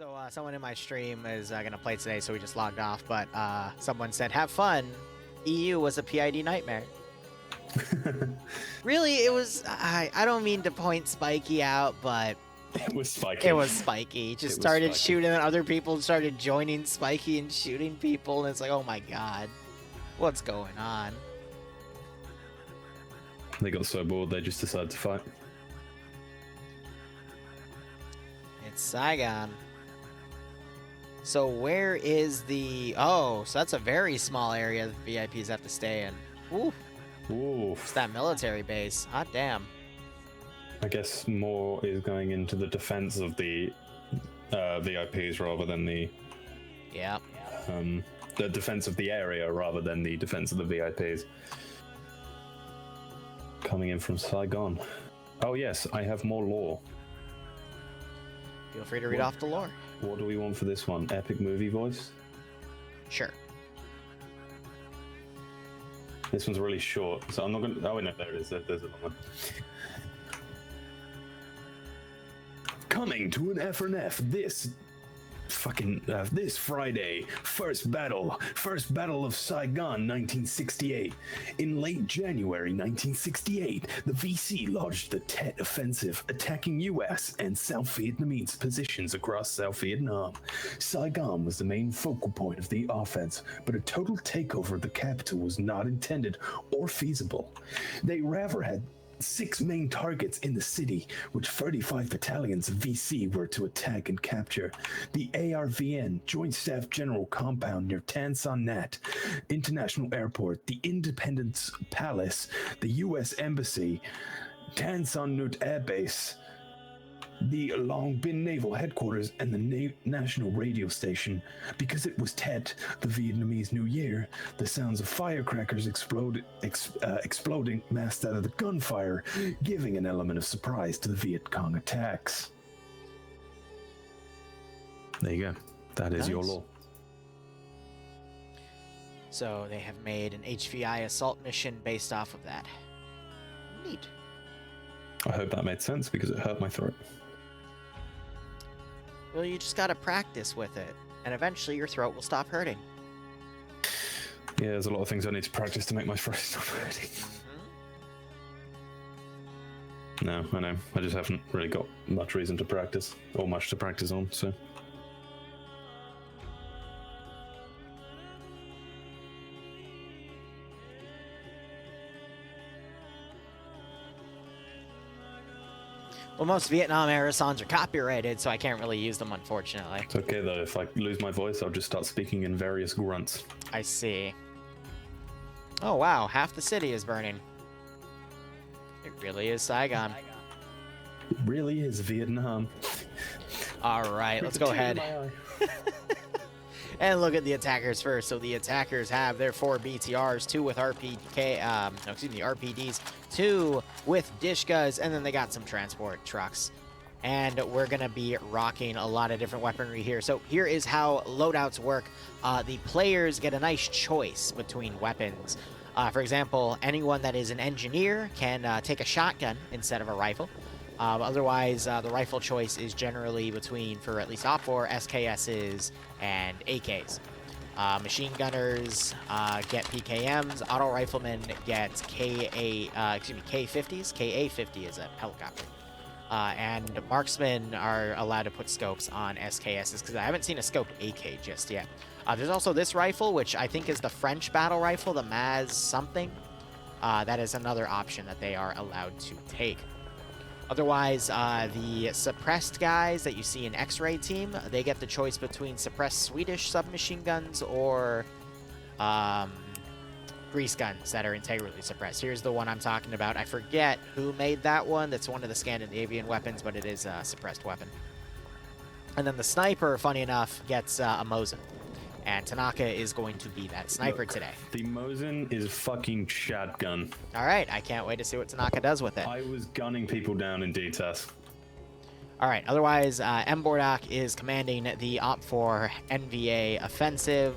So someone in my stream is going to play today, so we just logged off. But someone said, "Have fun." EU was a PID nightmare. Really, it was. I don't mean to point Spiky out, but it was Spiky. It was Spiky. Just started shooting at other people, started joining Spiky and shooting people, and it's like, oh my god, what's going on? They got so bored, they just decided to fight. It's Saigon. So where is the... Oh, so that's a very small area that VIPs have to stay in. Ooh. Ooh. It's that military base. Hot damn. I guess more is going into the defense of the VIPs rather than the... Yeah. The defense of the area rather than the defense of the VIPs. Coming in from Saigon. Oh yes, I have more lore. Feel free to read off the lore. What do we want for this one? Epic movie voice? Sure. This one's really short, so I'm not gonna... Oh, no, there it is. There's a long one. Coming to an FNF this Friday, first battle of Saigon, 1968. In late January 1968, the VC launched the Tet Offensive, attacking US and South Vietnamese positions across South Vietnam. Saigon was the main focal point of the offense, but a total takeover of the capital was not intended or feasible. They rather had 6 main targets in the city, which 35 battalions of VC were to attack and capture. The ARVN Joint Staff General Compound near Tan Son Nhat International Airport, the Independence Palace, the U.S. Embassy, Tan Son Nhut Air Base, the Long Binh Naval Headquarters, and the National Radio Station. Because it was Tet, the Vietnamese New Year, the sounds of firecrackers exploding masked out of the gunfire, giving an element of surprise to the Viet Cong attacks. There you go. That is your law. So they have made an HVI assault mission based off of that. Neat. I hope that made sense because it hurt my throat. Well, you just gotta practice with it, and eventually your throat will stop hurting. Yeah, there's a lot of things I need to practice to make my throat stop hurting. No, I know. I just haven't really got much reason to practice, or much to practice on, so... Well, most Vietnam-era songs are copyrighted, so I can't really use them, unfortunately. It's okay, though. If I lose my voice, I'll just start speaking in various grunts. I see. Oh, wow. Half the city is burning. It really is Saigon. It really is Vietnam. All right, let's go ahead. And look at the attackers first. So the attackers have their 4 BTRs, 2 with RPDs, 2 with Dishkas, and then they got some transport trucks. And we're going to be rocking a lot of different weaponry here. So here is how loadouts work. The players get a nice choice between weapons. For example, anyone that is an engineer can take a shotgun instead of a rifle. Otherwise, the rifle choice is generally between, for at least Op4, SKSs and AKs. Machine gunners get PKMs. Auto riflemen get K50s. KA-50 is a helicopter. And marksmen are allowed to put scopes on SKSs, because I haven't seen a scoped AK just yet. There's also this rifle, which I think is the French battle rifle, the Maz something. That is another option that they are allowed to take. Otherwise, the suppressed guys that you see in X-Ray team, they get the choice between suppressed Swedish submachine guns or grease guns that are integrally suppressed. Here's the one I'm talking about. I forget who made that one. That's one of the Scandinavian weapons, but it is a suppressed weapon. And then the sniper, funny enough, gets a Mosin. And Tanaka is going to be that sniper today. The Mosin is fucking shotgun. All right, I can't wait to see what Tanaka does with it. I was gunning people down in D-Test. All right, otherwise, M. Bordak is commanding the Op4 NVA offensive.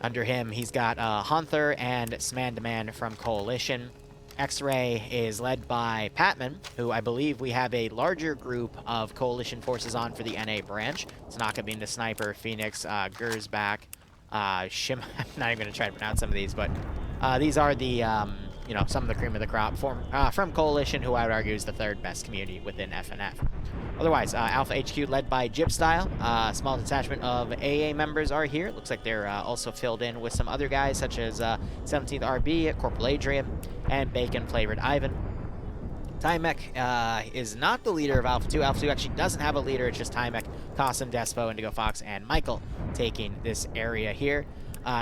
Under him, he's got Hunther and Sman-Demand from Coalition. X-Ray is led by Patman, who I believe we have a larger group of coalition forces on for the NA branch. Tanaka being the sniper, Phoenix, Gersbach, Shim. I'm not even going to try to pronounce some of these, but these are the, you know, some of the cream of the crop from Coalition, who I would argue is the third best community within FNF. Otherwise, Alpha HQ led by Jib Style. Small detachment of AA members are here. Looks like they're also filled in with some other guys, such as 17th RB, Corporal Adrian, and Bacon Flavored Ivan. Tymek is not the leader of Alpha 2. Alpha 2 actually doesn't have a leader. It's just Tymek, Cossum, Despo, Indigo Fox, and Michael taking this area here.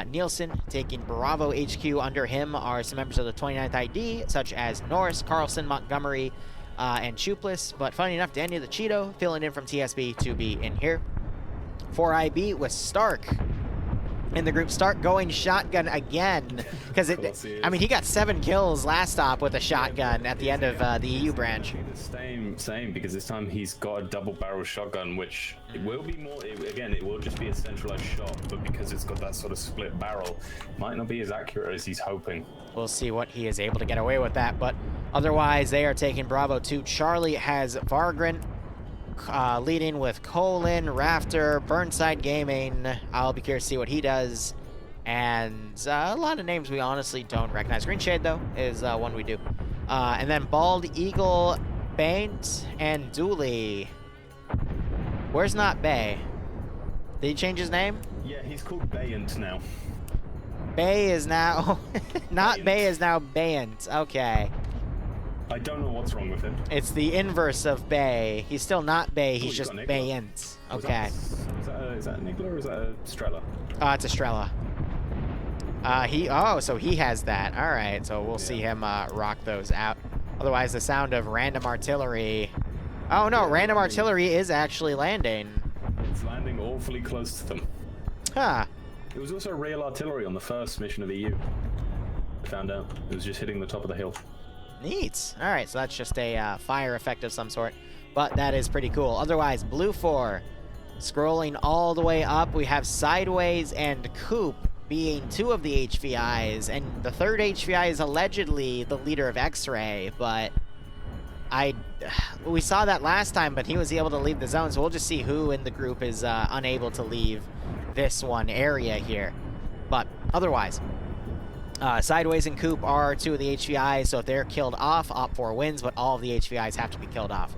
Nielsen taking Bravo HQ. Under him are some members of the 29th ID, such as Norris, Carlson, Montgomery, and Chupless. But funny enough, Danny the Cheeto filling in from TSB to be in here. 4IB with Stark in the group. Stark going shotgun again, because I mean, he got 7 kills last stop with a shotgun at the end of the EU branch. Same, because this time he's got a double barrel shotgun, which it will be more, again, it will just be a centralized shot, but because it's got that sort of split barrel, might not be as accurate as he's hoping. We'll see what he is able to get away with that, but otherwise they are taking Bravo 2. Charlie has Vargran leading with Colin, Rafter, Burnside Gaming. I'll be curious to see what he does. And a lot of names we honestly don't recognize. Green Shade, though, is one we do. And then Bald Eagle, Baint, and Dooley. Where's Not Bay? Did he change his name? Yeah, he's called Bayant now. Bay is now... Not Bay is now Bayant. Okay. I don't know what's wrong with him. It's the inverse of Bay. He's still not Bay, he's just Bayant. Okay. Is that a Nigla or is that a Strela? It's a Strela. So he has that. All right, so we'll see him rock those out. Otherwise, the sound of random artillery. Oh no, random artillery is actually landing. It's landing awfully close to them. Huh. It was also real artillery on the first mission of EU. I found out. It was just hitting the top of the hill. Neat. All right, so that's just a fire effect of some sort, but that is pretty cool. Otherwise, Blue 4, scrolling all the way up, we have Sideways and Coop being 2 of the HVIs, and the third HVI is allegedly the leader of X-Ray, but we saw that last time, but he was able to leave the zone, so we'll just see who in the group is unable to leave this one area here. But otherwise, Sideways and Coop are 2 of the HVIs, so if they're killed off, Op4 wins, but all of the HVIs have to be killed off.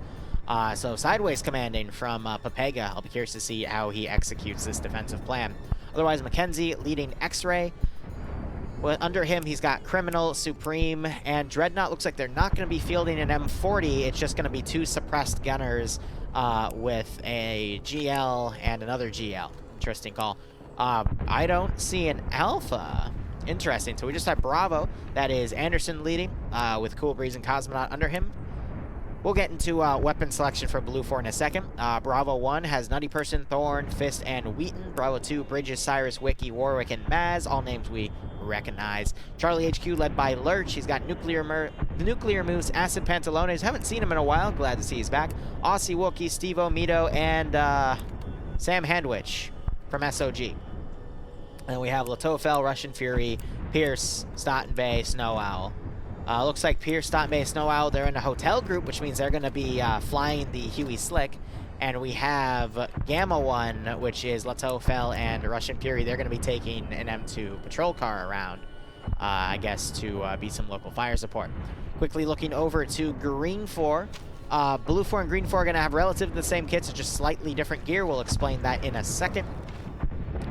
So Sideways commanding from Papega. I'll be curious to see how he executes this defensive plan. Otherwise, Mackenzie leading X-Ray. Well, under him, he's got Criminal, Supreme, and Dreadnought. Looks like they're not going to be fielding an M40. It's just going to be 2 suppressed gunners with a GL and another GL. Interesting call. I don't see an Alpha. Interesting. So we just have Bravo. That is Anderson leading with Cool Breeze and Cosmonaut under him. We'll get into weapon selection for Blue 4 in a second. Bravo 1 has Nutty Person, Thorn, Fist, and Wheaton. Bravo 2, Bridges, Cyrus, Wiki, Warwick, and Maz. All names we recognize. Charlie HQ led by Lurch. He's got Nuclear Moose, Acid Pantalones. Haven't seen him in a while. Glad to see he's back. Aussie Wookie, Steve-O, Mito, and Sam Handwich from SOG. And then we have Latofel, Russian Fury, Pierce, Stoughton Bay, Snow Owl. Looks like Pierce, Stoughton Bay, Snow Owl, they're in a hotel group, which means they're going to be flying the Huey Slick. And we have Gamma 1, which is Latofel and Russian Fury. They're going to be taking an M2 patrol car around, I guess, to be some local fire support. Quickly looking over to Green 4. Blue 4 and Green 4 are going to have relatively the same kits, just slightly different gear. We'll explain that in a second.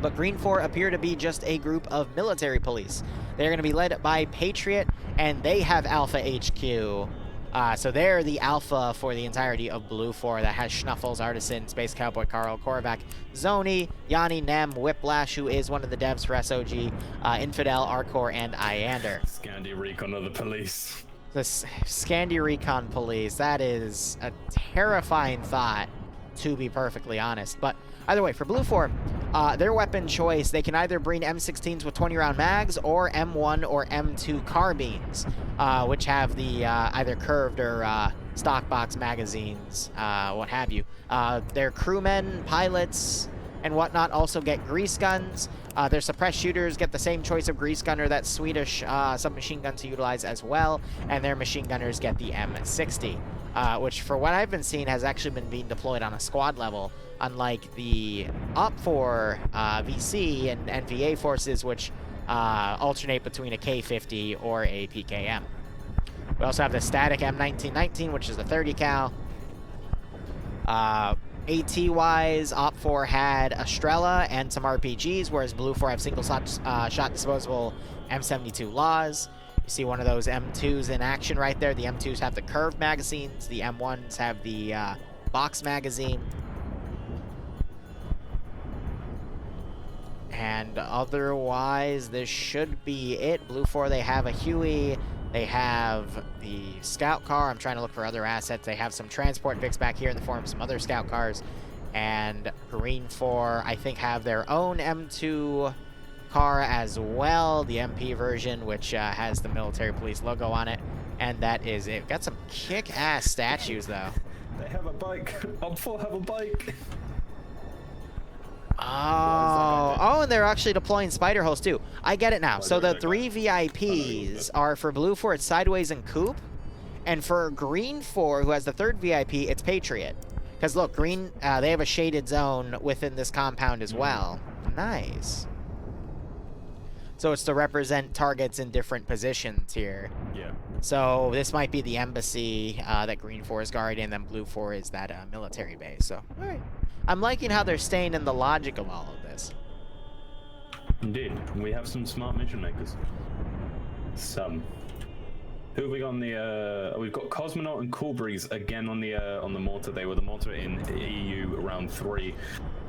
But Green 4 appear to be just a group of military police. They're going to be led by Patriot, and they have Alpha HQ. So they're the Alpha for the entirety of Blue 4 that has Schnuffles, Artisan, Space Cowboy, Carl, Korvac, Zoni, Yanni, Nem, Whiplash, who is one of the devs for SOG, Infidel, Arcor, and Iander. Scandi Recon of the police. The Scandi Recon police, that is a terrifying thought, to be perfectly honest. But either way, for Blue 4, their weapon choice, they can either bring M16s with 20-round mags or M1 or M2 carbines, which have the either curved or stock box magazines, what have you. Their crewmen, pilots, and whatnot also get grease guns. Their suppressed shooters get the same choice of grease gunner that Swedish submachine gun to utilize as well, and their machine gunners get the M60, which for what I've been seeing has actually been being deployed on a squad level, unlike the OPFOR VC and NVA forces, which alternate between a K50 or a PKM. We also have the static M1919, which is the 30 cal. AT-wise, OPFOR had Estrella and some RPGs, whereas Blue 4 have single shot disposable M72 Laws. You see one of those M2s in action right there. The M2s have the curved magazines. The M1s have the box magazine. And otherwise, this should be it. Blue 4, they have a Huey. They have the scout car. I'm trying to look for other assets. They have some transport Vics back here in the form of some other scout cars. And Green 4, I think, have their own M2 car as well. The MP version, which has the military police logo on it. And that is it. Got some kick-ass statues, though. They have a bike. OPFOR have a bike. Oh, and they're actually deploying spider holes too. I get it now. So the 3 VIPs are for Blue 4, it's Sideways and Coupe. And for Green 4, who has the 3rd VIP, it's Patriot. Because look, Green, they have a shaded zone within this compound as well. Nice. So it's to represent targets in different positions here. Yeah. So this might be the embassy that Green 4 is guarding, and then Blue 4 is that military base. So, all right. I'm liking how they're staying in the logic of all of this. Indeed. We have some smart mission makers. Some. Who have we got on the, we've got Cosmonaut and Cool Breeze again on the mortar. They were the mortar in EU round 3.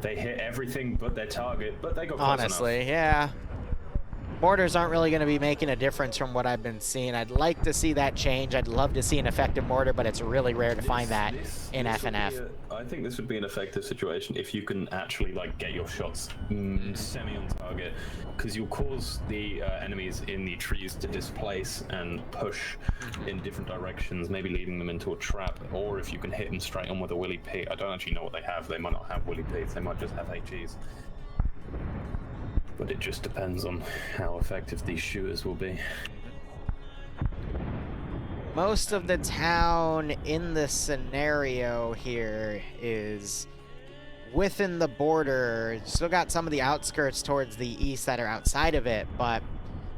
They hit everything but their target, but they got close Honestly, enough. Yeah. Mortars aren't really going to be making a difference from what I've been seeing. I'd like to see that change. I'd love to see an effective mortar, but it's really rare to find that in FNF. I think this would be an effective situation if you can actually like get your shots semi on target, because you'll cause the enemies in the trees to displace and push in different directions, maybe leading them into a trap. Or if you can hit them straight on with a Willy P. I don't actually know what they have. They might not have Willy P's. They might just have HEs. But it just depends on how effective these shooters will be. Most of the town in this scenario here is within the border. Still got some of the outskirts towards the east that are outside of it, but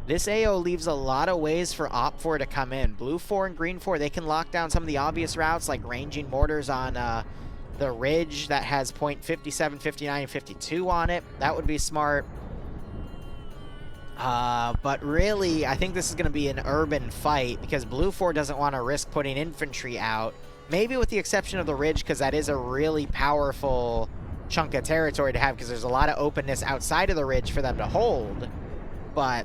this AO leaves a lot of ways for OPFOR to come in. Blue 4 and Green 4, they can lock down some of the obvious routes, like ranging mortars on the ridge that has point 57, 59, and 52 on it. That would be smart. But really, I think this is going to be an urban fight because Blue 4 doesn't want to risk putting infantry out. Maybe with the exception of the ridge, because that is a really powerful chunk of territory to have, because there's a lot of openness outside of the ridge for them to hold. But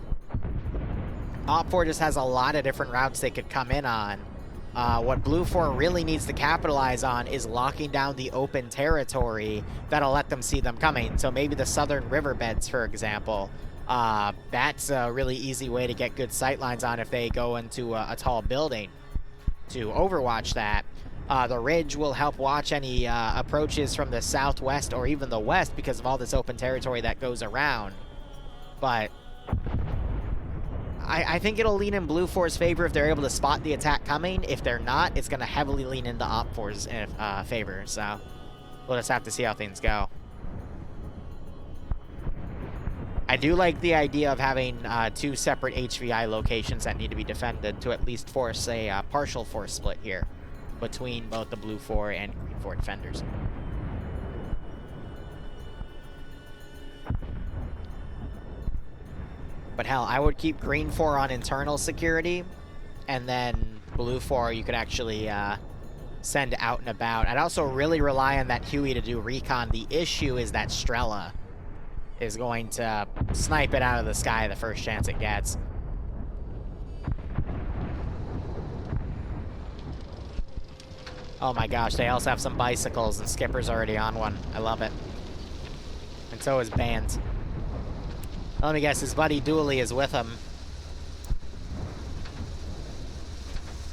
OPFOR just has a lot of different routes they could come in on. What Blue 4 really needs to capitalize on is locking down the open territory that'll let them see them coming. So maybe the southern riverbeds, for example. That's a really easy way to get good sight lines on if they go into a tall building to overwatch that. The ridge will help watch any approaches from the southwest or even the west because of all this open territory that goes around. But I think it'll lean in Blue 4's favor if they're able to spot the attack coming. If they're not, it's going to heavily lean into OPFOR's favor. So we'll just have to see how things go. I do like the idea of having 2 separate HVI locations that need to be defended to at least force a partial force split here between both the Blue 4 and Green 4 defenders. But hell, I would keep Green 4 on internal security, and then Blue 4 you could actually send out and about. I'd also really rely on that Huey to do recon. The issue is that Strela is going to snipe it out of the sky the first chance it gets. Oh my gosh, they also have some bicycles, and Skipper's already on one. I love it. And so is Band. Let me guess, his buddy Dooley is with him.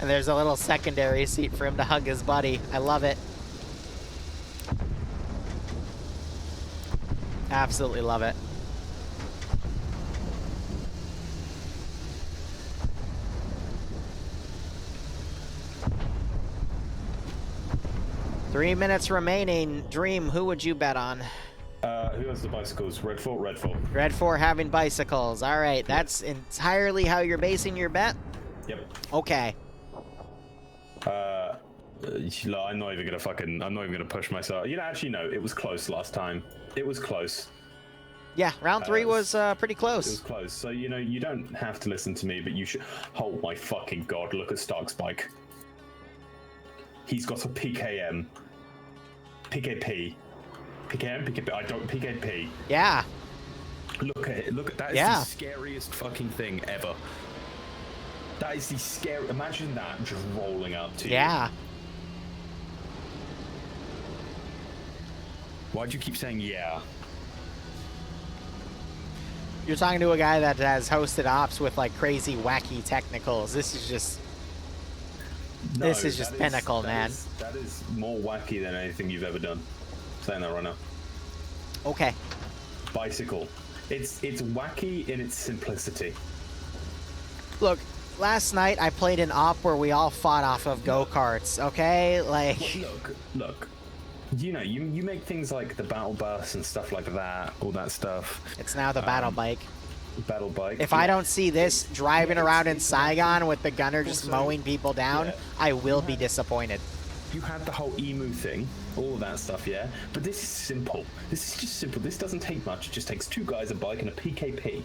And there's a little secondary seat for him to hug his buddy. I love it. Absolutely love it. Three minutes remaining. Dream, who would you bet on? Who has the bicycles? Red Fort, Red Fort. Red Fort having bicycles. All right, that's entirely how you're basing your bet? Yep. Okay. I'm not even gonna push myself. You know, actually, no, it was close last time. It was close. Yeah, round 3 was pretty close. It was close. So, you know, you don't have to listen to me, but you should. Oh my fucking god, look at Stark's bike. He's got a PKM. PKP. PKM? PKP. I don't. PKP. Yeah. Look at it. Look at that. Is the scariest fucking thing ever. That is the scary. Imagine that just rolling up to you. Yeah. Why'd you keep saying yeah? You're talking to a guy that has hosted ops with like crazy wacky technicals. This is just pinnacle, man. That is more wacky than anything you've ever done. I'm saying that right now. Okay. Bicycle. It's wacky in its simplicity. Look, last night I played an op where we all fought off of go-karts, okay? Like Look. You know, you make things like the battle bus and stuff like that, all that stuff. It's now the battle bike. Battle bike. If I don't see this driving around in Saigon with the gunner just mowing people down, I will be disappointed. You had the whole emu thing, all of that stuff, yeah? But this is simple. This is just simple. This doesn't take much. It just takes 2 guys, a bike, and a PKP.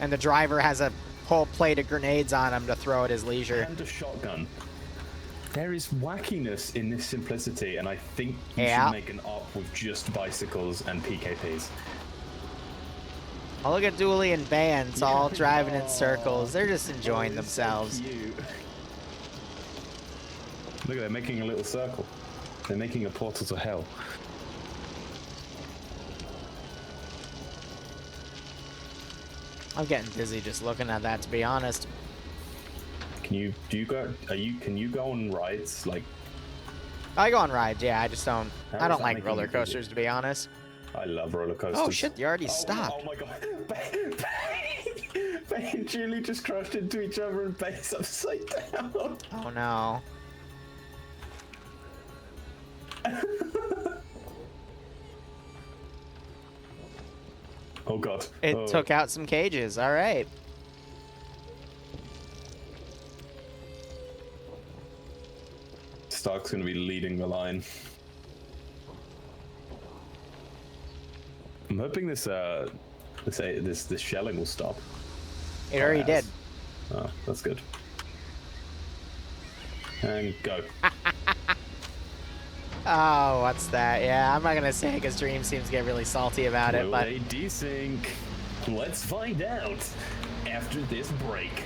And the driver has a whole plate of grenades on him to throw at his leisure. And a shotgun. There is wackiness in this simplicity, and I think you should make an op with just bicycles and PKPs. Oh, look at Dooley and Bands all driving in circles. They're just enjoying themselves. So look at, they're making a little circle. They're making a portal to hell. I'm getting dizzy just looking at that, to be honest. Can you go on rides like? I go on rides, yeah. I just don't. I don't like roller coasters, to be honest. I love roller coasters. Oh shit! You already stopped. Oh my god! Bay and Julie just crashed into each other and Bay's upside down. Oh no. Oh god. It took out some cages. All right. Stark's gonna be leading the line. I'm hoping this shelling will stop. It already did. Oh, that's good. And go. Oh, what's that? Yeah, I'm not gonna say because Dream seems to get really salty about it, but they desync? Let's find out after this break.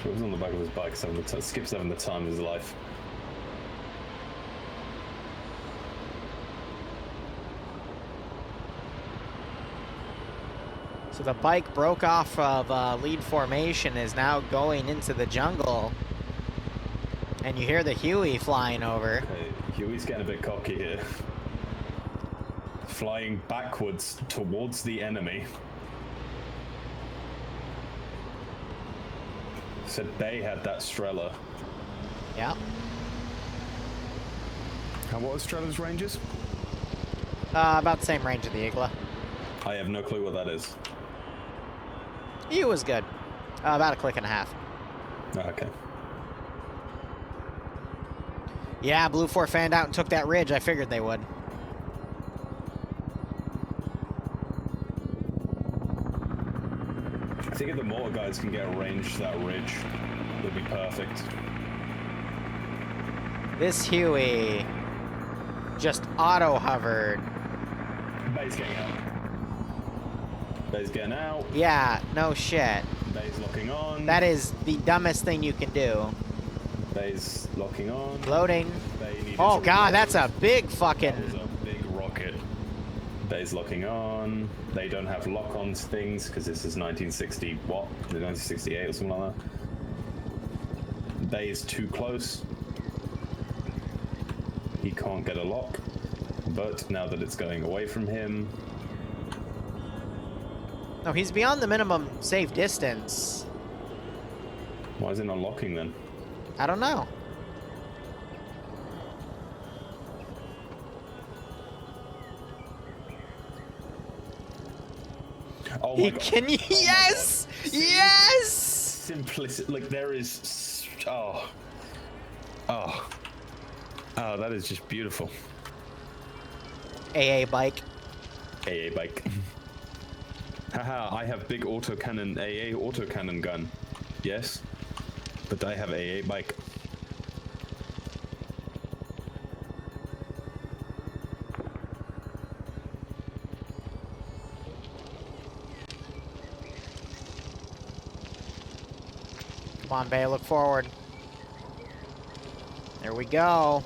He was on the back of his bike, skips having the time of his life. So the bike broke off of lead formation, is now going into the jungle. And you hear the Huey flying over. Okay, Huey's getting a bit cocky here. Flying backwards towards the enemy. Said Bay had that Strela. Yeah. And what was Strela's ranges? About the same range of the Igla. I have no clue what that is. He was good. About a click and a half. Oh, okay. Yeah, Blue 4 fanned out and took that ridge. I figured they would. I think if the mortar guys can get a range to that ridge, it'll be perfect. This Huey just auto-hovered. Bay's getting out. Bay's getting out. Yeah, no shit. Bay's locking on. That is the dumbest thing you can do. Bay's locking on. Loading. Bay needed Oh to god, reload. that's a big fucking... That was a big rocket. Bay's locking on. They don't have lock-on things because this is 1960 what? 1968 or something like that. Bay is too close. He can't get a lock. But now that it's going away from him... No, he's beyond the minimum safe distance. Why is it not locking then? I don't know. Oh my god. Can you? Oh Yes! Yes! Simplicity. Like, there is... Oh, that is just beautiful. AA bike. AA bike. Haha, I have big autocannon, AA autocannon gun. Yes, but I have AA bike. Come on, Bay, look forward. There we go.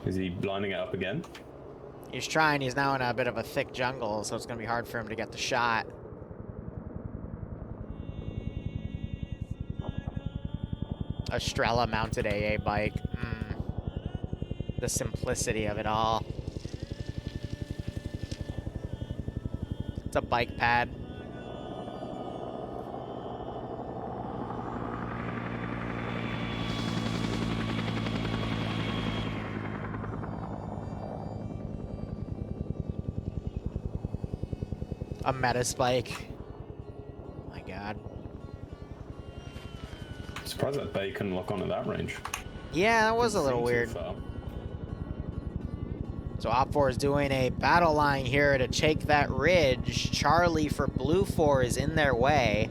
Is he lining it up again? He's trying. He's now in a bit of a thick jungle, so it's going to be hard for him to get the shot. A Strela mounted AA bike. The simplicity of it all. It's a bike pad. A meta spike. Oh my god. Surprised that Bay can lock on at that range. Yeah, that was a little weird. So Op4 is doing a battle line here to take that ridge. Charlie for Blue 4 is in their way.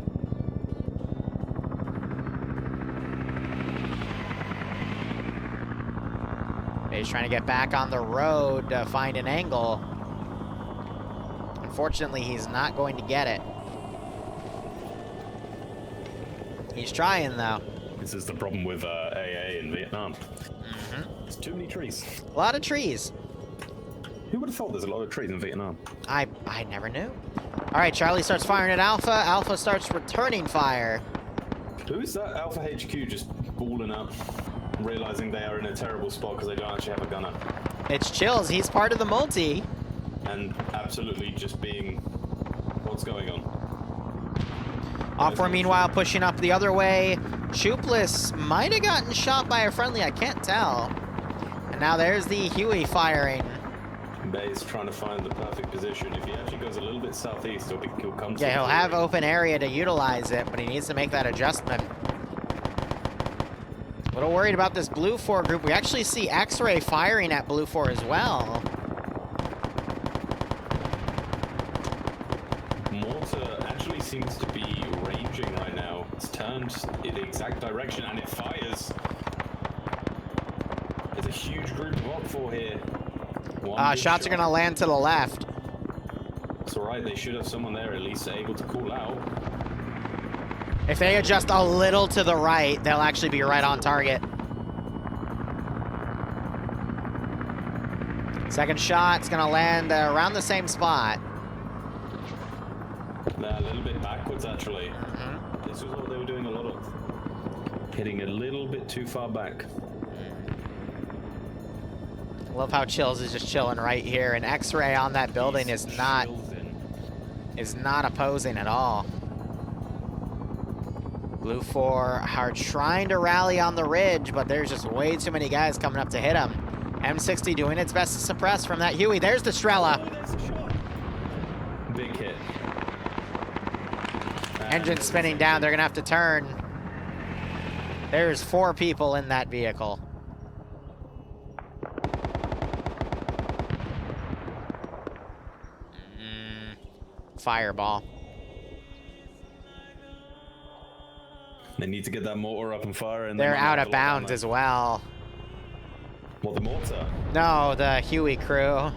He's trying to get back on the road to find an angle. Unfortunately, he's not going to get it. He's trying, though. This is the problem with AA in Vietnam. There's too many trees. A lot of trees. Who would have thought there's a lot of trees in Vietnam? I never knew. All right, Charlie starts firing at Alpha. Alpha starts returning fire. Who is that Alpha HQ just balling up, realizing they are in a terrible spot because they don't actually have a gunner? It's Chills. He's part of the multi. And absolutely just being, what's going on? Op4, meanwhile, pushing up the other way. Shoopless might have gotten shot by a friendly. I can't tell. And now there's the Huey firing. Bay's trying to find the perfect position. If he actually goes a little bit southeast, he'll come to... Yeah, he'll have open area to utilize it, but he needs to make that adjustment. A little worried about this Blue 4 group. We actually see X-Ray firing at Blue 4 as well. Mortar actually seems to be ranging right now. It's turned in the exact direction and it fires. There's a huge group of Op4 here. Shots are going to land to the left. It's alright, they should have someone there at least able to call out. If they adjust a little to the right, they'll actually be right on target. Second shot's going to land around the same spot. A little bit backwards, actually. This was what they were doing a lot of. Hitting a little bit too far back. Love how Chills is just chilling right here, and X-Ray on that building is not opposing at all. Blue 4 are trying to rally on the ridge, but there's just way too many guys coming up to hit him. M60 doing its best to suppress from that Huey. There's the Strela. Big hit. Engine spinning down. They're gonna have to turn. There's 4 people in that vehicle. Fireball. They need to get that mortar up and fire. And they're out of bounds as well. What, the mortar? No, the Huey crew.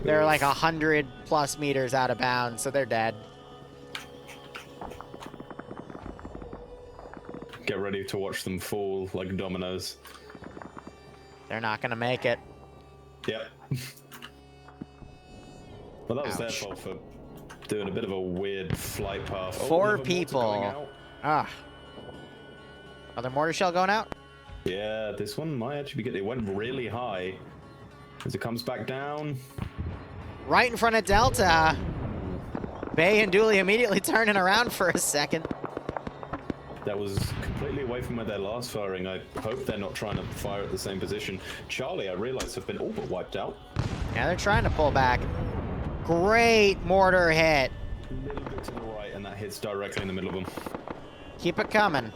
They're like 100+ meters out of bounds, so they're dead. get ready to watch them fall like dominoes. They're not gonna make it. Yep. Well, that was their Ouch. fault for doing a bit of a weird flight path. 4 another mortar people. going out. Ah. Another mortar shell going out? Yeah, this one might actually be good. It went really high. As it comes back down. Right in front of Delta. Bay and Dooley immediately turning around for a second. That was completely away from where they're last firing. I hope they're not trying to fire at the same position. Charlie, I realize, have been all but wiped out. Yeah, they're trying to pull back. Great mortar hit. A little bit to the right, and that hits directly in the middle of them. Keep it coming.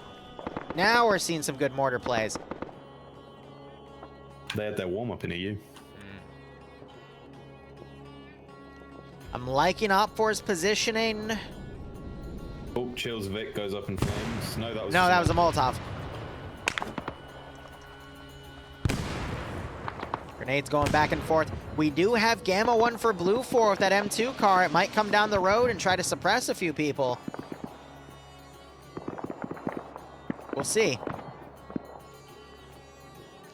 Now we're seeing some good mortar plays. They had their warm-up in EU. I'm liking Op4's positioning. Oh, Chills Vic goes up in flames. No, that was No, that was a Molotov. Grenades going back and forth. We do have Gamma 1 for Blue 4 with that M2 car. It might come down the road and try to suppress a few people. We'll see.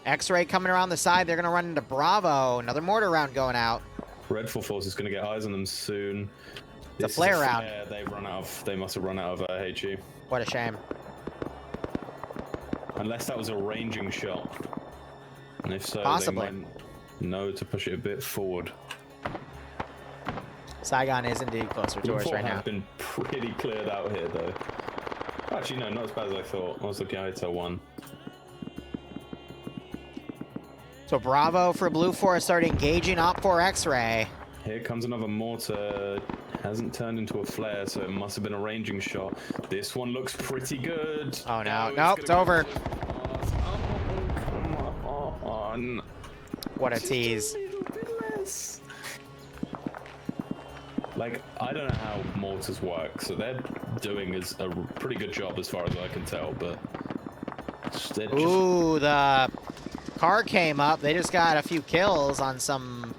X-Ray coming around the side. They're going to run into Bravo. Another mortar round going out. Red Full Force is going to get eyes on them soon. It's a flare round. They must have run out of HE. What a shame. Unless that was a ranging shot. And if so, Possibly. they might know to push it a bit forward. Saigon is indeed closer to us right now. Have been pretty cleared out here, though. Actually, no, not as bad as I thought. I was looking at Hotel 1. So Bravo for Blue 4 start engaging Op4 X-Ray. Here comes another mortar. Hasn't turned into a flare, so it must have been a ranging shot. This one looks pretty good. Oh no, Oh, nope, it's over. Oh, come on. What a tease. A little bit less. Like, I don't know how mortars work, so they're doing a pretty good job as far as I can tell, but... they're just... Ooh, the car came up. They just got a few kills on some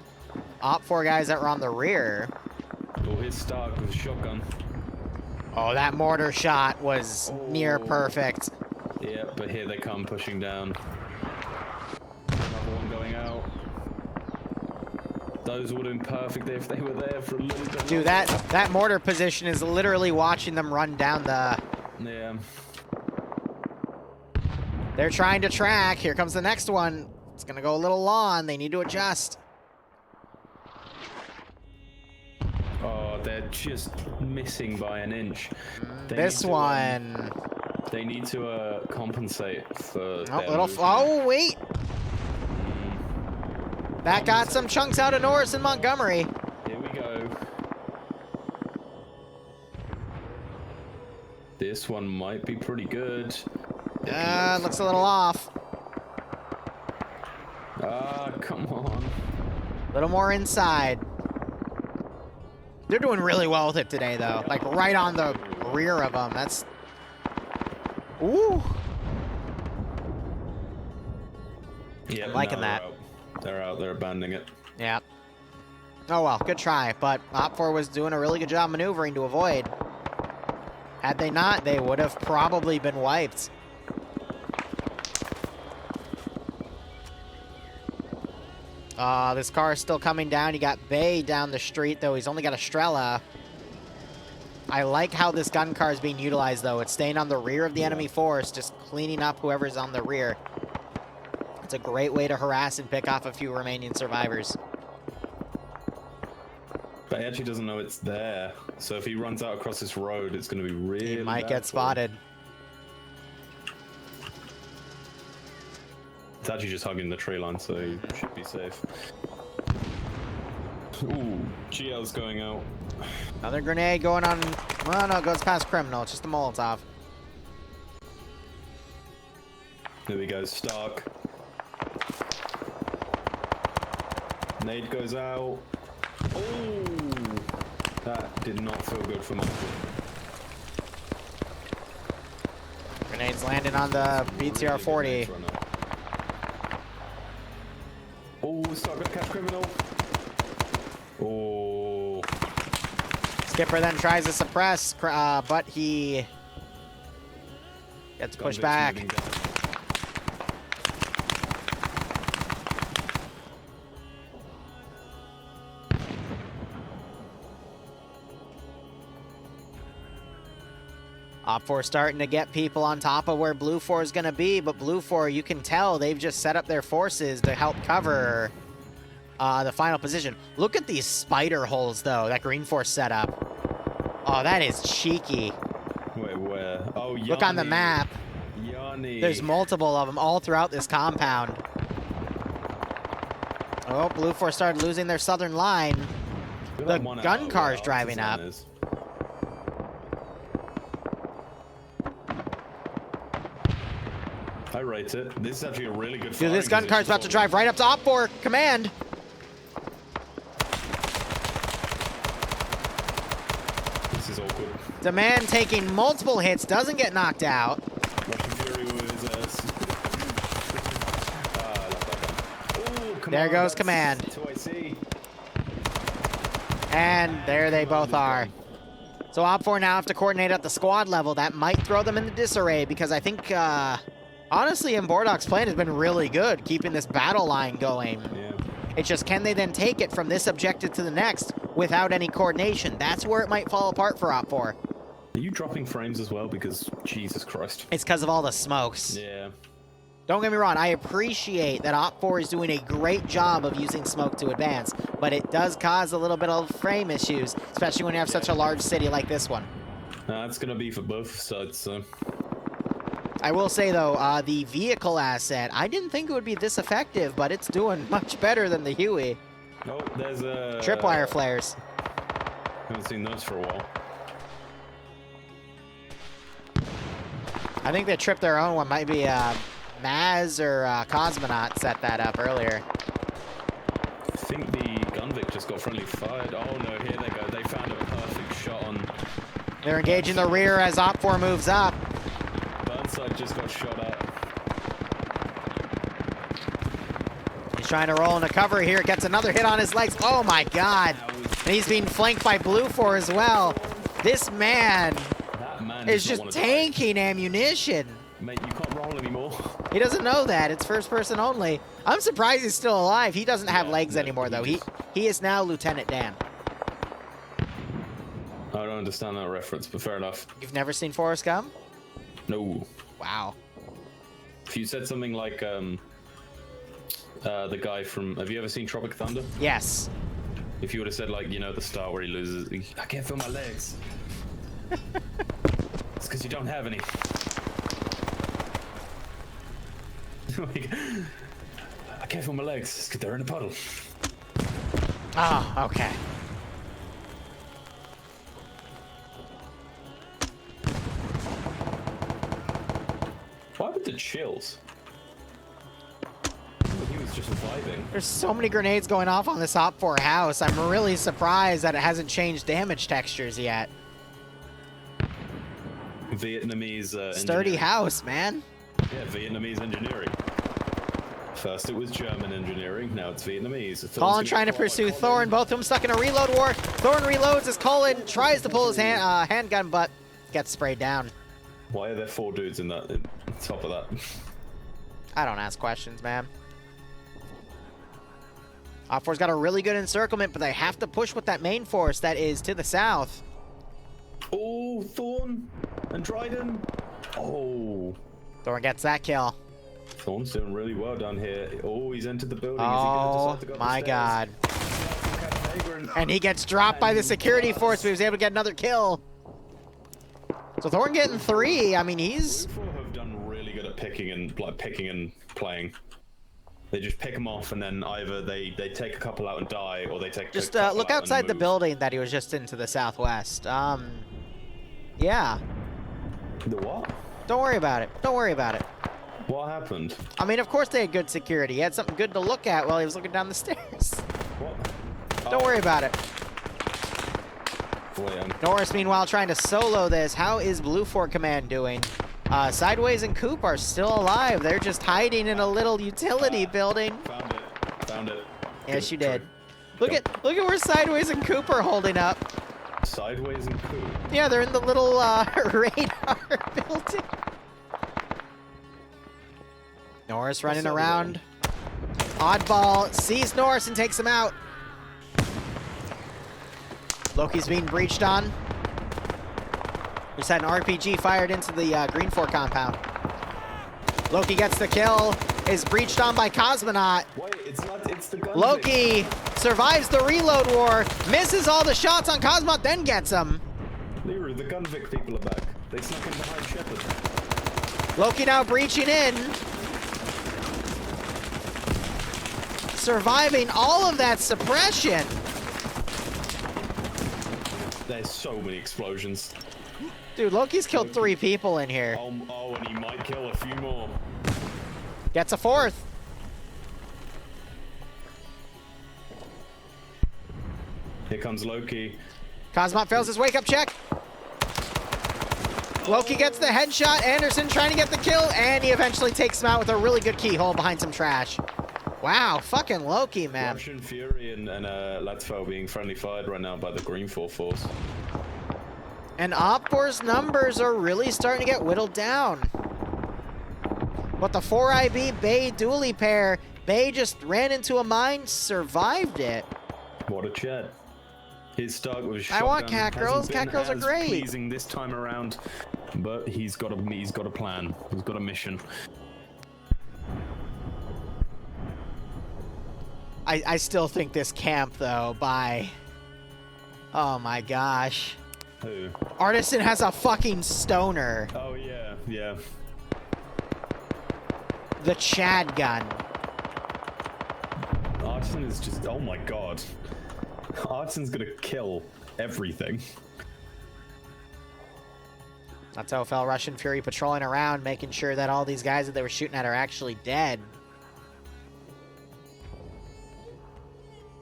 Op4 guys that were on the rear. Oh, here's Stark with a shotgun. Oh, that mortar shot was near perfect. Yeah, but here they come pushing down. Another one going out. Those would have been perfect if they were there for a little bit. Dude, that mortar position is literally watching them run down the... Yeah. They're trying to track. Here comes the next one. It's going to go a little long. They need to adjust. Oh, they're just missing by an inch. This one... They need to compensate for their little... movement. Oh, wait. That got some chunks out of Norris and Montgomery. Here we go. This one might be pretty good. Looks a little off. Ah, come on. A little more inside. They're doing really well with it today, though. Like, right on the rear of them. That's... Ooh. Yeah, I'm liking no, that. They're out. They're abandoning it. Yeah. Oh, well. Good try. But Op4 was doing a really good job maneuvering to avoid. Had they not, they would have probably been wiped. This car is still coming down. You got Bay down the street, though. He's only got a Strela. I like how this gun car is being utilized, though. It's staying on the rear of the enemy force, just cleaning up whoever's on the rear. It's a great way to harass and pick off a few remaining survivors. But he actually doesn't know it's there. So if he runs out across this road, it's going to be really He might bad get for him. spotted. It's actually just hugging the tree line, so he should be safe. Ooh, GL's going out. Another grenade going on. Well, no, it goes past Criminal. It's just a Molotov. There we go, Stark. Nade goes out. Oh, that did not feel good for Michael. Grenades landing on the BTR-40. Oh, Stark gonna catch Criminal. Oh. Skipper then tries to suppress, but he Gets pushed back. Op 4 starting to get people on top of where Blue 4 is going to be, but Blue 4, you can tell they've just set up their forces to help cover the final position. Look at these spider holes, though, that Green 4 set up. Oh, that is cheeky. Wait, where? Oh, Yanni. Look on the map. Yanni. There's multiple of them all throughout this compound. Oh, Blue 4 started losing their southern line. The gun car's driving up. I rate it. This is actually a really good. Dude, this gun car's about to drive right up to Op 4 command. This is awkward. Demand taking multiple hits, doesn't get knocked out. Russian Fury with his ass. Ooh, there goes command. And there they both are. So Op 4 now have to coordinate at the squad level. That might throw them into disarray because I think, honestly, Mbordok's plan has been really good, keeping this battle line going. Yeah. It's just, can they then take it from this objective to the next without any coordination? That's where it might fall apart for Op 4. Are you dropping frames as well? Because, Jesus Christ. It's because of all the smokes. Yeah. Don't get me wrong, I appreciate that Op 4 is doing a great job of using smoke to advance, but it does cause a little bit of frame issues, especially when you have such a large city like this one. It's going to be for both sides, so... I will say, though, the vehicle asset, I didn't think it would be this effective, but it's doing much better than the Huey. Oh, there's a... Tripwire flares. Haven't seen those for a while. I think they tripped their own one. Might be Maz or Cosmonaut set that up earlier. I think the Gunvic just got friendly fired. Oh, no, here they go. They found a perfect shot on... They're engaging the rear as Op 4 moves up. Burnside just got shot at. He's trying to roll into cover here. Gets another hit on his legs. Oh my god. And he's being flanked by Blue 4 as well. This man is just tanking ammunition. Mate, you can't roll anymore. He doesn't know that. It's first person only. I'm surprised he's still alive. He doesn't have legs anymore, though. He is now Lieutenant Dan. I don't understand that reference, but fair enough. You've never seen Forrest Gump? No. Wow. If you said something like, the guy from... Have you ever seen Tropic Thunder? Yes. If you would have said, like, you know, the start where he loses... I can't feel my legs. It's because you don't have any. I can't feel my legs. It's because they're in a puddle. Oh, okay. Why with the chills? He was just vibing. There's so many grenades going off on this Op 4 house. I'm really surprised that it hasn't changed damage textures yet. Vietnamese sturdy house, man. Yeah, Vietnamese engineering. First it was German engineering, now it's Vietnamese. Colin trying to pursue Thorn, both of them stuck in a reload war. Thorn reloads as Colin tries to pull his handgun, but gets sprayed down. Why are there 4 dudes in that, on top of that? I don't ask questions, man. Op 4's got a really good encirclement, but they have to push with that main force that is to the south. Oh, Thorn and Dryden. Oh. Thorn gets that kill. Thorn's doing really well down here. Oh, he's entered the building. Oh, Is he my God. And And he gets dropped by the security force, but he was able to get another kill. So Thorn getting 3. I mean, he's... Blue 4 have done really good at picking and playing. They just pick them off, and then either they take a couple out and die, or they take just a couple look out outside and the move. building that he was just in to the southwest. Yeah. The what? Don't worry about it. Don't worry about it. What happened? I mean, of course they had good security. He had something good to look at while he was looking down the stairs. What? Don't worry about it. Wait, Norris, meanwhile, trying to solo this. How is Blue 4 Command doing? Sideways and Coop are still alive. They're just hiding in a little utility building. Found it. Found it. Yes, Good you did. try. Look at where Sideways and Coop are holding up. Sideways and cool. Yeah, they're in the little radar building. Norris running around. Oddball sees Norris and takes him out. Loki's being breached on. Just had an RPG fired into the Green 4 compound. Loki gets the kill. Is breached on by Cosmonaut. Wait, it's the gun. Loki survives the reload war. Misses all the shots on Cosmonaut, then gets him. Liru, the Gunvic people are back. They snuck in behind Shepard. Loki now breaching in. Surviving all of that suppression. There's so many explosions. Dude, Loki's killed 3 people in here. Oh, and he might kill a few more. Gets a 4th. Here comes Loki. Cosmot fails his wake-up check. Loki gets the headshot. Anderson trying to get the kill, and he eventually takes him out with a really good keyhole behind some trash. Wow, fucking Loki, man. Russian Fury and Lcpl being friendly fired right now by the Green 4 force. And Oppor's numbers are really starting to get whittled down. But the 4IB Bay dually pair, Bay just ran into a mine, survived it. What a chat. His start with a shotgun. I want cat girls. Cat girls are great. Pleasing this time around, but he's got a plan. He's got a mission. I still think this camp though by, oh my gosh. Who? Artisan has a fucking stoner. Oh yeah, yeah. The Chad gun. Artisan is just, oh my god. Artisan's gonna kill everything. That's how fell Russian Fury patrolling around, making sure that all these guys that they were shooting at are actually dead.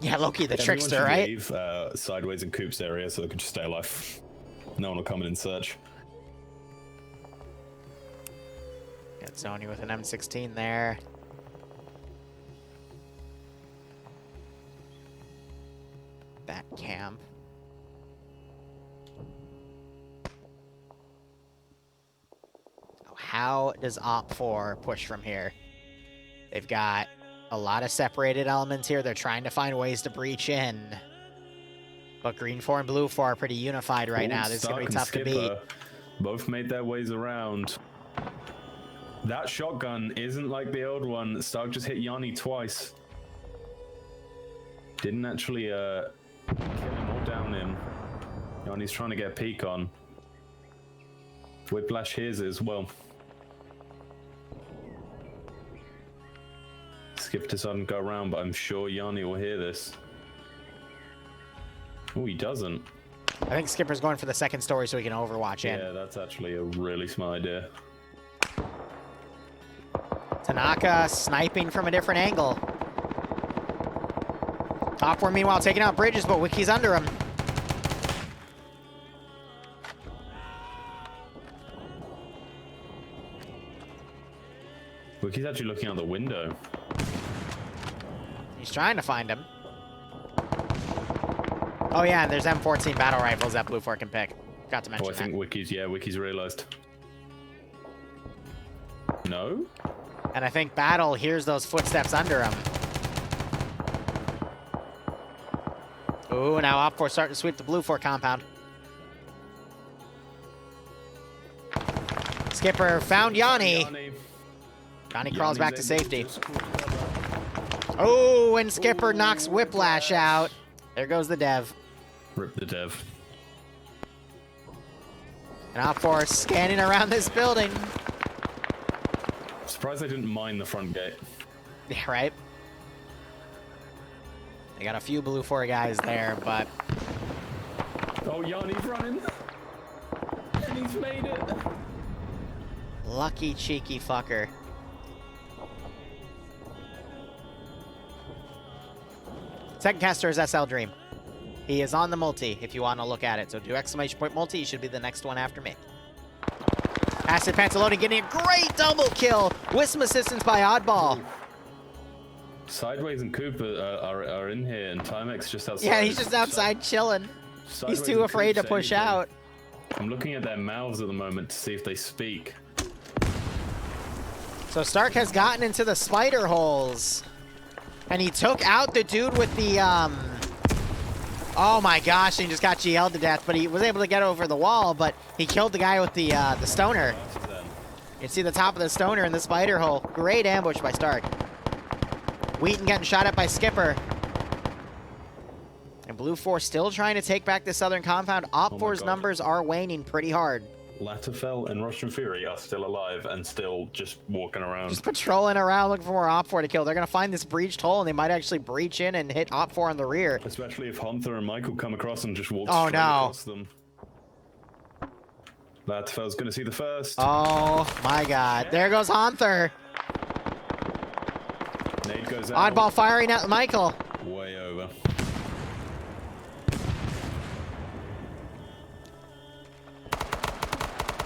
Yeah, Loki the trickster, right? Leave sideways in Coop's area so they can just stay alive. No one will come in and search. Got Sony with an M16 there. That camp. Oh, how does Op 4 push from here? They've got a lot of separated elements here. They're trying to find ways to breach in. But Green 4 and Blue 4 are pretty unified right now. This is going to be tough to beat. Both made their ways around. That shotgun isn't like the old one. Stark just hit Yanni twice. Didn't actually kill him or down him. Yanni's trying to get a peek on. Whiplash hears it as well. Skip decided to go around, but I'm sure Yanni will hear this. Oh, he doesn't. I think Skipper's going for the second story so he can overwatch in. Yeah, that's actually a really smart idea. Tanaka sniping from a different angle. Top 4 meanwhile taking out Bridges, but Wiki's under him. Wiki's actually looking out the window. He's trying to find him. Oh yeah, and there's M14 battle rifles that Blue 4 can pick. Got to mention I think that. Wiki's realized. No? And I think Battle hears those footsteps under him. Ooh, now Op 4 starting to sweep the Blue 4 compound. Skipper found Yanni. Yanni crawls back to safety. Oh, and Skipper knocks Whiplash out. There goes the dev. Rip the dev. And Op 4 scanning around this building. Surprised they didn't mine the front gate. Yeah, right? They got a few Blue 4 guys there, but... Oh, Yanni's running. And he's made it. Lucky cheeky fucker. Second caster is SL Dream. He is on the multi if you want to look at it. So do exclamation point multi. He should be the next one after me. Acid Pantaloni getting a great double kill with some assistance by Oddball. Sideways and Cooper are in here, and Timex just outside. Yeah, he's just outside chilling. Sideways He's too and afraid to Coop's push anything. out. I'm looking at their mouths at the moment to see if they speak. So Stark has gotten into the spider holes. And he took out the dude with the, oh my gosh, he just got GL'd to death, but he was able to get over the wall, but he killed the guy with the stoner. You can see the top of the stoner in the spider hole. Great ambush by Stark. Wheaton getting shot at by Skipper. And Blue 4 still trying to take back the southern compound. Op 4's numbers are waning pretty hard. Lcpl and Russian Fury are still alive and still just walking around. Just patrolling around looking for more Op 4 to kill. They're going to find this breached hole and they might actually breach in and hit Op 4 on the rear. Especially if Hunter and Michael come across and just walk straight across them. Lcpl's going to see the first. Oh my god. There goes Hunter. Nade goes out. Oddball firing at Michael. Way over.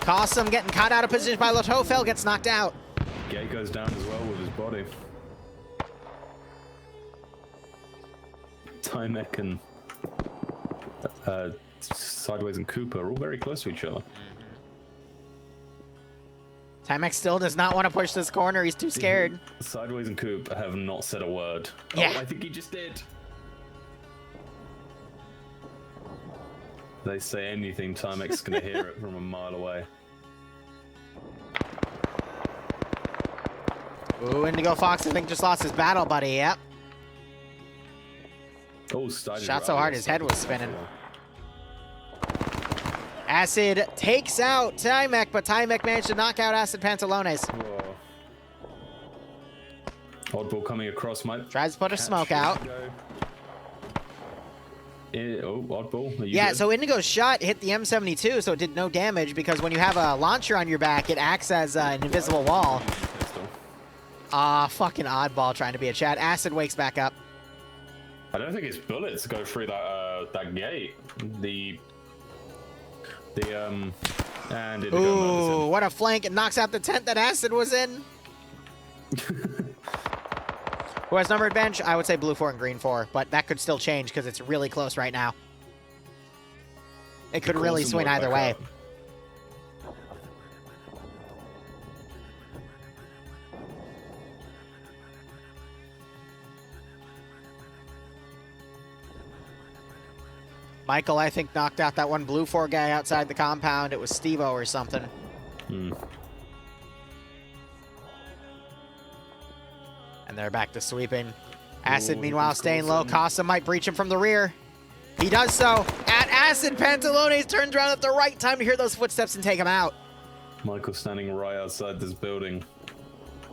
Cossum getting caught out of position by Lcpl, gets knocked out. Gate goes down as well with his body. Tymek and Sideways and Cooper are all very close to each other. Tymek still does not want to push this corner. He's too scared. Sideways and Cooper have not said a word. Yeah. Oh, I think he just did. They say anything, Timek's gonna hear it from a mile away. Ooh, Indigo Fox, I think, just lost his battle buddy, yep. Oh, shot so hard his head was spinning. Acid takes out Tymek, but Tymek managed to knock out Acid Pantalones. Whoa. Oddball coming across my... Tries to put a smoke out. Oh, Oddball. Yeah, good? so Indigo's shot hit the M72, so it did no damage, because when you have a launcher on your back, it acts as an invisible wall. Fucking Oddball trying to be a chat. Acid wakes back up. I don't think his bullets go through that gate. And ooh, what a flank. It knocks out the tent that Acid was in. Who has numbered bench? I would say blue 4 and green 4, but that could still change because it's really close right now. It could really swing either way. Michael, I think, knocked out that one blue 4 guy outside the compound. It was Steve-O or something. Hmm. And they're back to sweeping. Acid, meanwhile, staying low. Cossum might breach him from the rear. He does so. At Acid, Pantalones turns around at the right time to hear those footsteps and take him out. Michael standing right outside this building.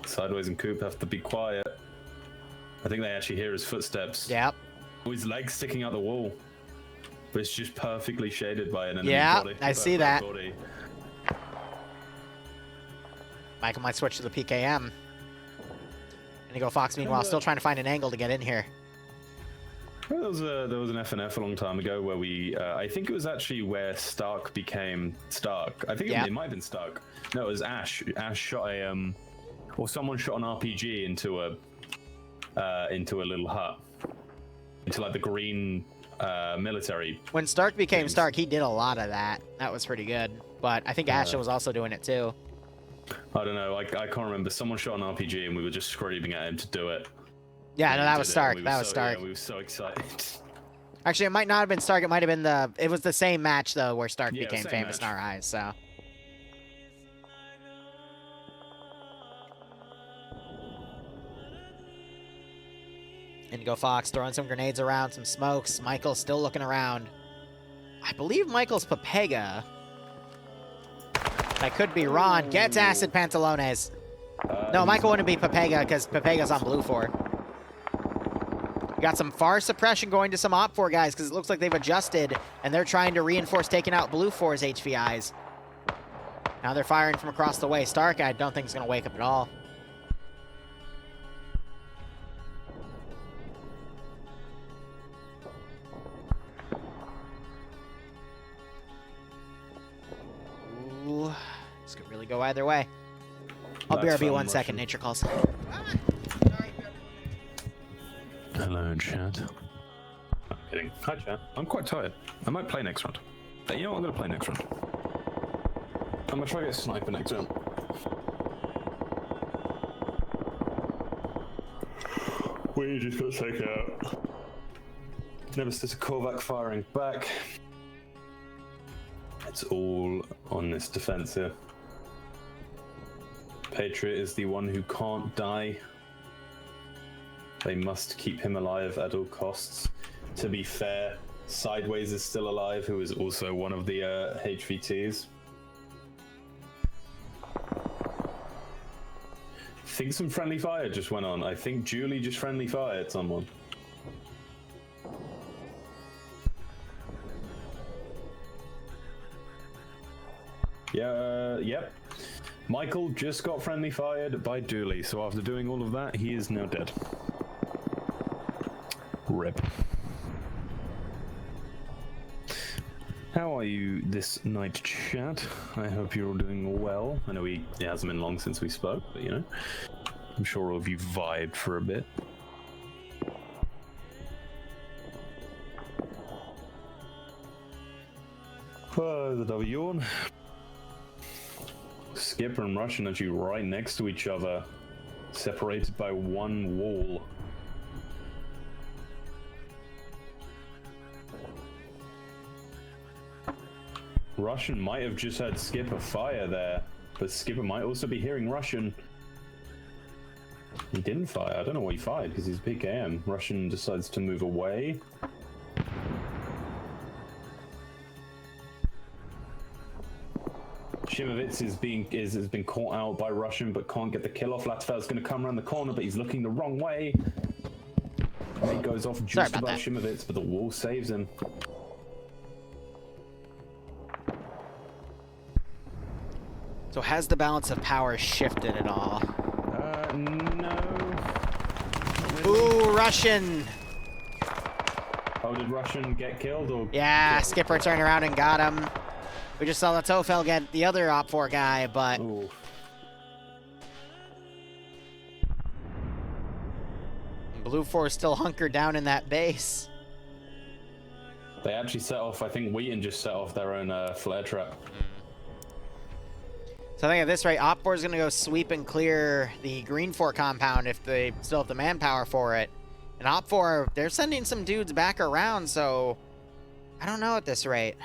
Sideways and Coop have to be quiet. I think they actually hear his footsteps. Yep. His legs sticking out the wall. But it's just perfectly shaded by an enemy body. Yeah, I see that. Michael might switch to the PKM. Indigo Fox, meanwhile, still trying to find an angle to get in here. Well, there was an FNF a long time ago where we, I think it was actually where Stark became Stark. I think it might have been Stark. No, it was Ash. Ash shot a, or someone shot an RPG into a little hut. Into like the green military. When Stark became Stark, he did a lot of that. That was pretty good. But I think Ash was also doing it too. I don't know. I can't remember. Someone shot an RPG and we were just screaming at him to do it. Yeah, no, that was Stark. That was Stark. Yeah, we were so excited. Actually, it might not have been Stark. It might have been it was the same match, though, where Stark became famous in our eyes, so. Indigo Fox throwing some grenades around, some smokes. Michael's still looking around. I believe Michael's Papega. I could be wrong. Gets Acid Pantalones. No, Michael wouldn't be Papega because Papega's on blue 4. We got some far suppression going to some Op 4 guys because it looks like they've adjusted and they're trying to reinforce taking out blue 4's HVIs. Now they're firing from across the way. Stark, I don't think is going to wake up at all. Ooh, this could really go either way. I'll BRB 1 second. Nature calls. Hello, chat. I'm kidding. Hi, chat. I'm quite tired. I might play next round. You know what? I'm going to play next round. I'm going to try to get a sniper next round. We just got taken out. Nemesis Korvac firing back. It's all on this defensive. Patriot is the one who can't die. They must keep him alive at all costs. To be fair, Sideways is still alive, who is also one of the HVTs. I think some friendly fire just went on. I think Julie just friendly fired someone. Yeah, yep. Michael just got friendly fired by Dooley, so after doing all of that, he is now dead. RIP. How are you this night, chat? I hope you're all doing well. I know it hasn't been long since we spoke, but you know, I'm sure all of you vibed for a bit. The W yawn. Skipper and Russian actually right next to each other, separated by one wall. Russian might have just had Skipper fire there, but Skipper might also be hearing Russian. He didn't fire. I don't know why he fired, because he's PKM. Russian decides to move away. Shimovitz has been caught out by Russian, but can't get the kill off. Latfel's going to come around the corner, but he's looking the wrong way. And he goes off just about Shimovitz, but the wall saves him. So has the balance of power shifted at all? No. Ooh, Russian! Oh, did Russian get killed? Or yeah, Skipper turned around and got him. We just saw the Tofel get the other Op4 guy, but... Ooh. Blue 4 is still hunkered down in that base. They actually set off, I think Wheaton just set off their own flare trap. So I think at this rate, Op4 is going to go sweep and clear the Green 4 compound if they still have the manpower for it. And Op4, they're sending some dudes back around, so I don't know at this rate.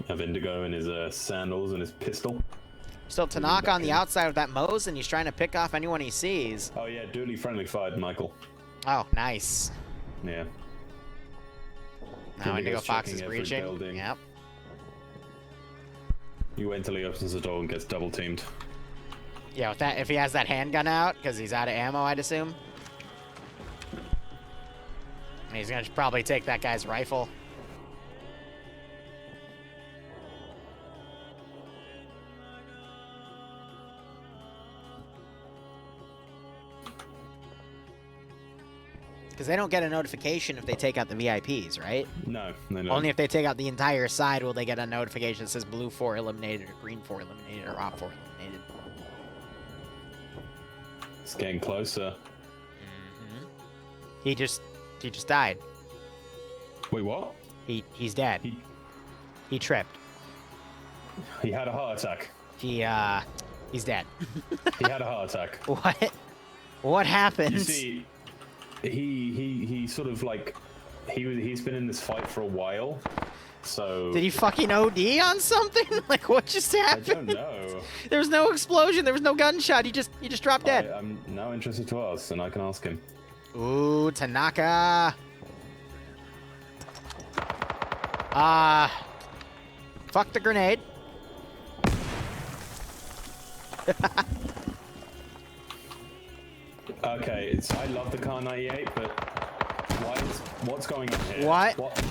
Have Indigo in his sandals and his pistol. Still Tanaka on the outside with that Mose, and he's trying to pick off anyone he sees. Oh yeah, Dooley friendly fired Michael. Oh, nice. Yeah. Now Indigo Fox is breaching. Building. Yep. You wait until he opens the door and gets double teamed. Yeah, with that, if he has that handgun out, because he's out of ammo, I'd assume. And he's going to probably take that guy's rifle. Because they don't get a notification if they take out the VIPs, right? No, they don't. Only if they take out the entire side will they get a notification that says Blue 4 eliminated, or Green 4 eliminated, or Op 4 eliminated. It's getting closer. Mm-hmm. He just died. Wait, what? He's dead. He tripped. He had a heart attack. He's dead. He had a heart attack. What? What happened? You see, he sort of like he's been in this fight for a while, so did he fucking OD on something? Like what just happened? I don't know. There was no explosion. There was no gunshot. He just dropped dead. I'm now interested to ask, and I can ask him. Ooh, Tanaka. Fuck the grenade. Okay, I love the Car 98, but what's going on here? What? What?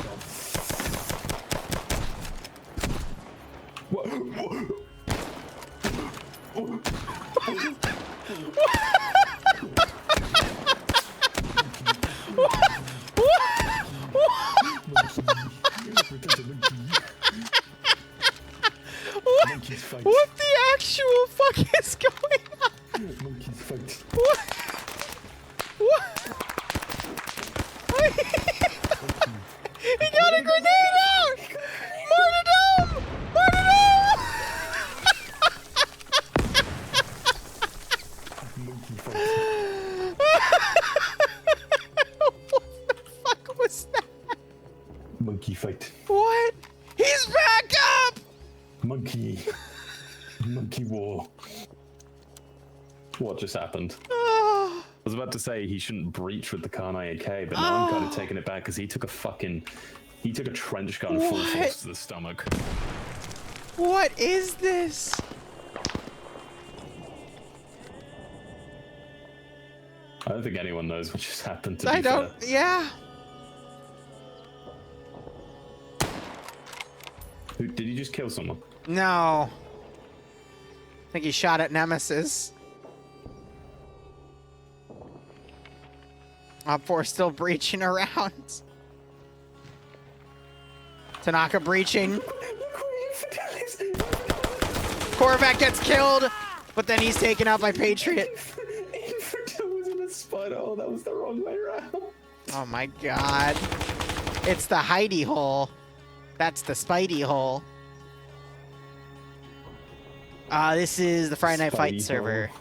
What the actual fuck is going on? What? What? He got a grenade out! Martyrdom! Martyrdom! Monkey fight. What? He's back up! Monkey. Monkey war. What just happened? Oh, I was about to say he shouldn't breach with the Karnai AK, but now I'm kind of taking it back because he took a trench gun full force to the stomach. what is this? I don't think anyone knows what just happened to I be don't. fair. Yeah. Did he just kill someone? No. I think he shot at Nemesis. Op 4 still breaching around. Tanaka breaching. Corvette gets killed, but then he's taken out by Patriot. Infidel was in a spider. Oh, that was the wrong way around. Oh my god. It's the hidey hole. That's the Spidey hole. This is the Friday Night Fight Spidey server. hole.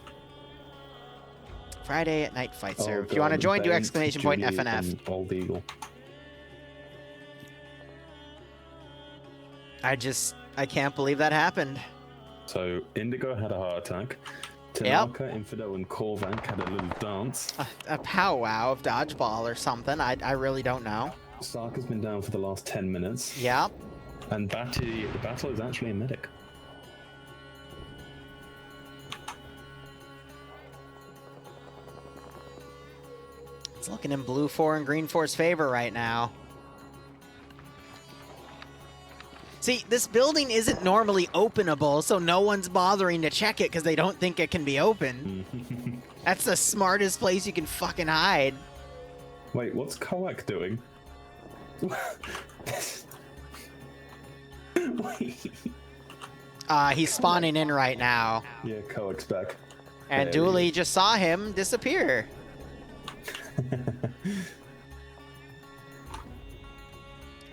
Friday at Night Fight server. If you God, want to join, do Ben, exclamation point Julie, FNF. and Bald Eagle. I can't believe that happened. So Indigo had a heart attack. Tanaka, Infidel, and Korvac had a little dance. A powwow of dodgeball or something. I really don't know. Stark has been down for the last 10 minutes. Yeah. And the battle is actually a medic. It's looking in Blue 4 and Green 4's favor right now. See, this building isn't normally openable, so no one's bothering to check it because they don't think it can be open. That's the smartest place you can fucking hide. Wait, what's Koak doing? Wait. He's spawning in right now. Yeah, Koak's back. And There he Dooley is. just saw him disappear.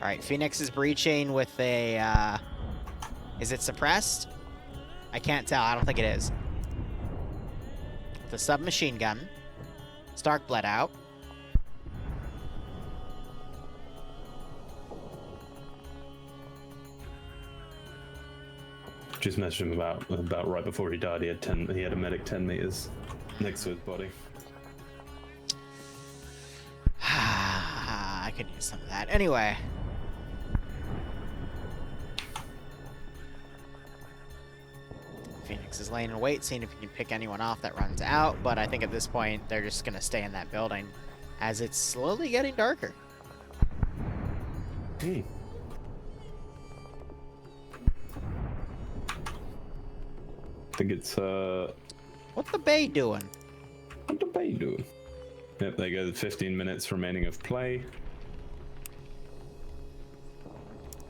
All right, Phoenix is breaching with a, is it suppressed? I can't tell. I don't think it is. The submachine gun. Stark bled out. Just messaged him about right before he died. He had a medic 10 meters next to his body. I could use some of that. Anyway. Phoenix is laying in wait, seeing if he can pick anyone off that runs out, but I think at this point they're just going to stay in that building as it's slowly getting darker. Hmm. I think it's What's the Bay doing? what the Bay doing? Yep, there goes 15 minutes remaining of play.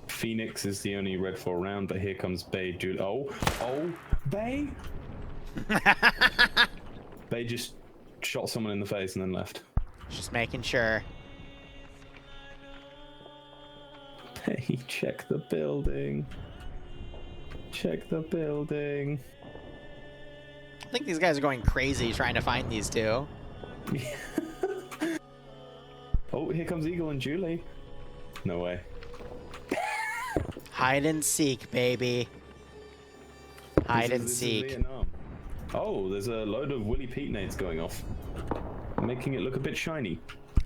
Phoenix is the only red 4 round, but here comes Bay. Oh, Bay! Bay just shot someone in the face and then left. Just making sure. Bay, check the building. Check the building. I think these guys are going crazy trying to find these two. Oh, here comes Eagle and Julie. No way. Hide and seek, baby. Hide and This is seek. Vietnam. Oh, there's a load of Willy Pete nades going off, making it look a bit shiny.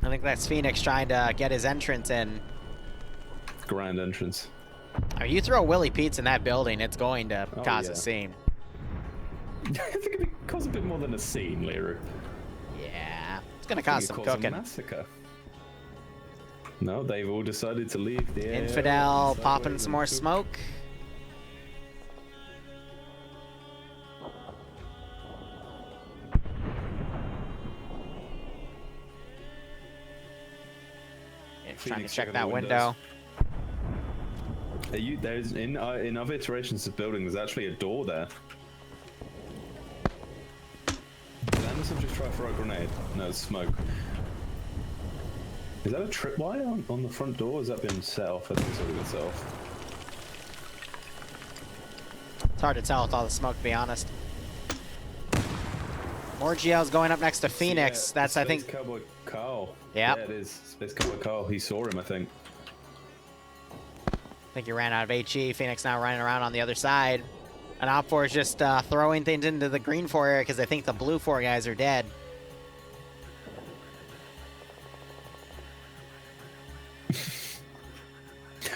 I think that's Phoenix trying to get his entrance in. Grand entrance. I mean, you throw Willie Pete's in that building, it's going to Oh, cause yeah. a scene. I think it'd cause a bit more than a scene, Liru. Yeah, it's gonna cause some A cooking. massacre. No, they've all decided to leave the area. Infidel popping some more smoke. Yeah, trying to Phoenix check checking that the window. There's in other iterations of building, there's actually a door there. Did Anderson just try to throw a grenade? No, it's smoke. Is that a tripwire on the front door? Has that been set off? I think it's already been set off. It's hard to tell with all the smoke, to be honest. More GLs going up next to Phoenix. Yeah, That's, I Space think, Cowboy Carl. Yep. Yeah, it is. Space Cowboy Carl. He saw him, I think. think he ran out of HE. Phoenix now running around on the other side. And Op4 is just throwing things into the green 4 area because they think the blue 4 guys are dead.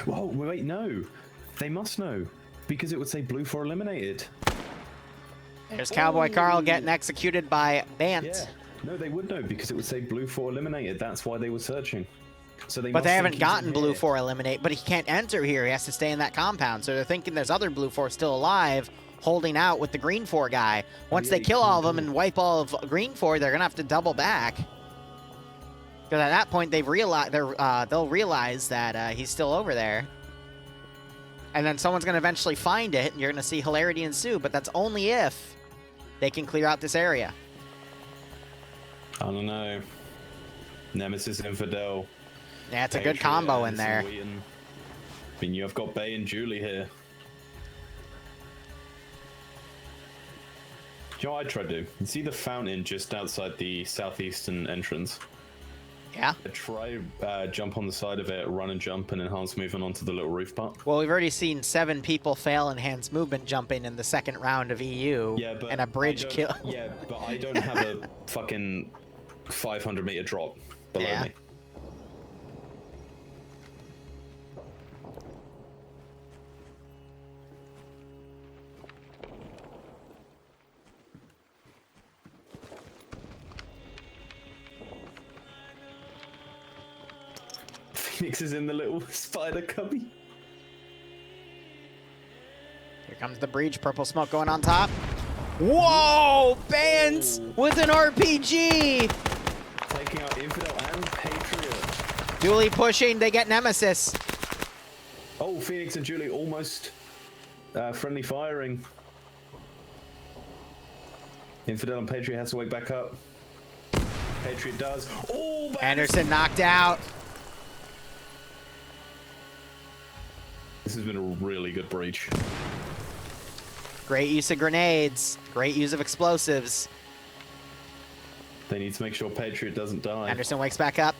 Whoa, wait, no. They must know. Because it would say blue 4 eliminated. There's Cowboy Carl getting executed by Bant. Yeah. No, they would know because it would say blue 4 eliminated. That's why they were searching. So but they haven't gotten blue 4 eliminate, but he can't enter here. He has to stay in that compound. So they're thinking there's other blue 4 still alive, holding out with the green 4 guy. Once they kill all of them and wipe all of green 4, they're gonna have to double back. Because at that point they'll realize that he's still over there. And then someone's gonna eventually find it, and you're gonna see hilarity ensue. But that's only if they can clear out this area. I don't know. Nemesis Infidel. Yeah, it's a good combo in there. I mean, you've got Bay and Julie here. Do you know what I tried to do? You see the fountain just outside the southeastern entrance? Yeah. I try jump on the side of it, run and jump, and enhance movement onto the little roof part. Well, we've already seen 7 people fail enhanced movement jumping in the second round of EU. Yeah, but and a bridge kill. Yeah, but I don't have a fucking 500-meter drop below me. Phoenix is in the little spider cubby. Here comes the breach. Purple smoke going on top. Whoa! Bands with an RPG! Taking out Infidel and Patriot. Julie pushing. They get Nemesis. Oh, Phoenix and Julie almost friendly firing. Infidel and Patriot has to wake back up. Patriot does. Oh, Anderson knocked out. This has been a really good breach. Great use of grenades. Great use of explosives. They need to make sure Patriot doesn't die. Anderson wakes back up.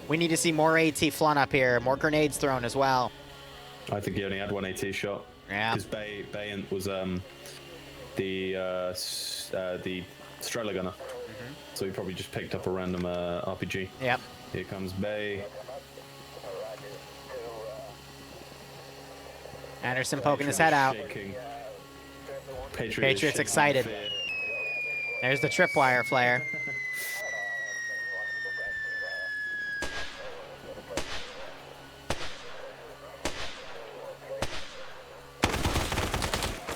We need to see more AT flung up here. More grenades thrown as well. I think he only had one AT shot. Yeah. Because Bay was the Strela gunner. So he probably just picked up a random RPG. Yep. Here comes Bay. Anderson poking his head out. Shaking. Patriot's excited. There's the tripwire flare.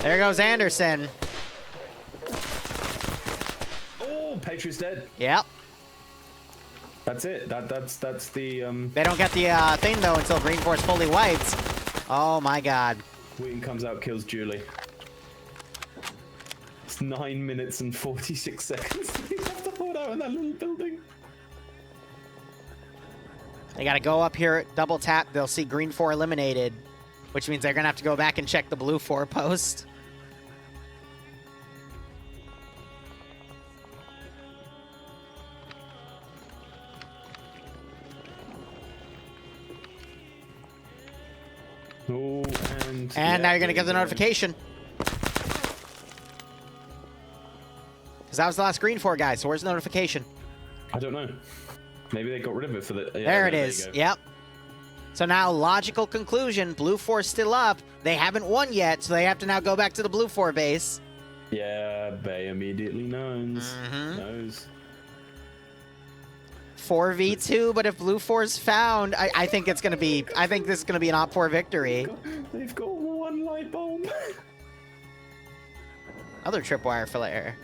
There goes Anderson. Oh, Patriot's dead. Yep. That's it. That's the They don't get the thing though until Green Force fully wiped. Oh my god. Wheaton comes out, kills Julie. It's 9 minutes and 46 seconds. They have to hold out in that little building. They gotta go up here, double tap. They'll see Green 4 eliminated, which means they're gonna have to go back and check the Blue 4 post. Oh, and now you're gonna get the notification. Because that was the last Green 4 guy, so where's the notification? I don't know. Maybe they got rid of it for the... Yeah, there it is. Yep. So now, logical conclusion, Blue 4's still up. They haven't won yet, so they have to now go back to the Blue 4 base. Yeah, Bay immediately knows. 4v2, but if Blue 4's found, I think it's gonna be... I think this is gonna be an Op4 victory. They've got one light bulb. Other tripwire flare.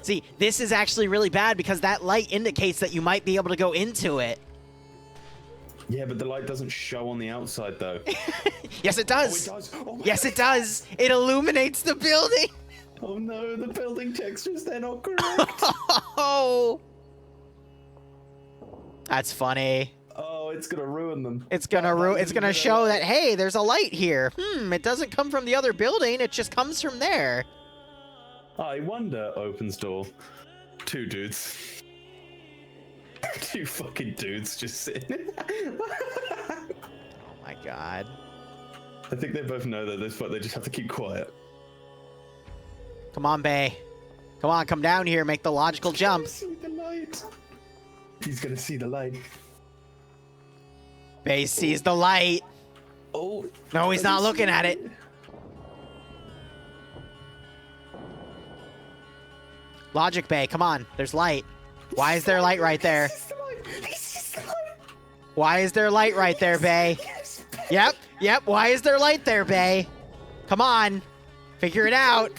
See, this is actually really bad because that light indicates that you might be able to go into it. Yeah, but the light doesn't show on the outside, though. Yes, it does. Oh, it does. Oh, yes, it does. It illuminates the building. Oh, no, the building textures, they're not correct. Oh, that's funny. Oh, it's going to ruin them. It's going to show that, hey, there's a light here. It doesn't come from the other building. It just comes from there. I wonder, opens door. 2 dudes. Two fucking dudes just sitting. Oh my god. I think they both know that this, but they just have to keep quiet. Come on, Bay. Come on, come down here. Make the logical jump. See the light. He's gonna see the light. Bay sees the light. Oh. No, he's not looking at it. Logic, Bay. Come on. There's light. Why is there light right there? Why is there light right there, Bay? Yep. Why is there light there, Bay? Come on. Figure it out.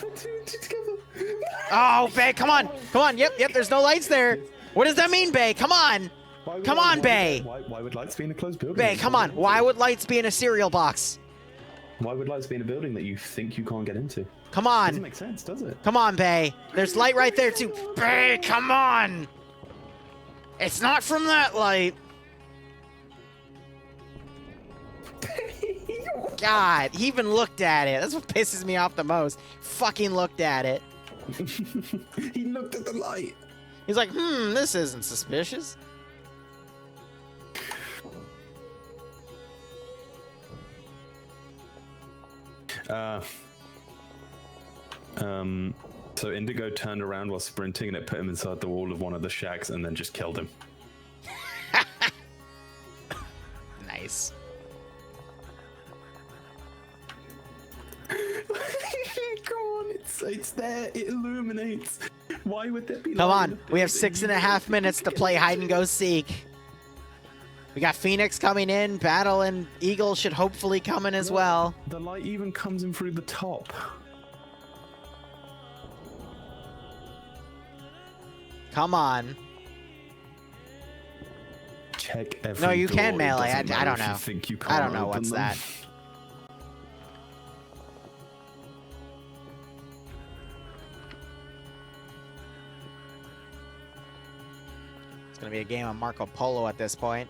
Oh, Bay, come on. Come on. Yep. There's no lights there. What does that mean, Bay? Come on. Come on, Bay. Why would lights be in a closed building? Bay, come on. Why would lights be in a cereal box? Why would lights be in a building that you think you can't get into? Come on. Doesn't make sense, does it? Come on, Bay. There's light right there, too. Bay, come on. It's not from that light. God, he even looked at it. That's what pisses me off the most. Fucking looked at it. He looked at the light. He's like, this isn't suspicious. So Indigo turned around while sprinting and it put him inside the wall of one of the shacks and then just killed him. Nice. Come on, it's there. It illuminates. Why would there be? Come on. We have 6.5 minutes to play hide and go seek. We got Phoenix coming in. Battle and Eagle should hopefully come in as well. The light even comes in through the top. Come on. Check every No, you door. can It melee. doesn't I don't matter if know. you think you I don't can't know open what's them. that. It's going to be a game of Marco Polo at this point.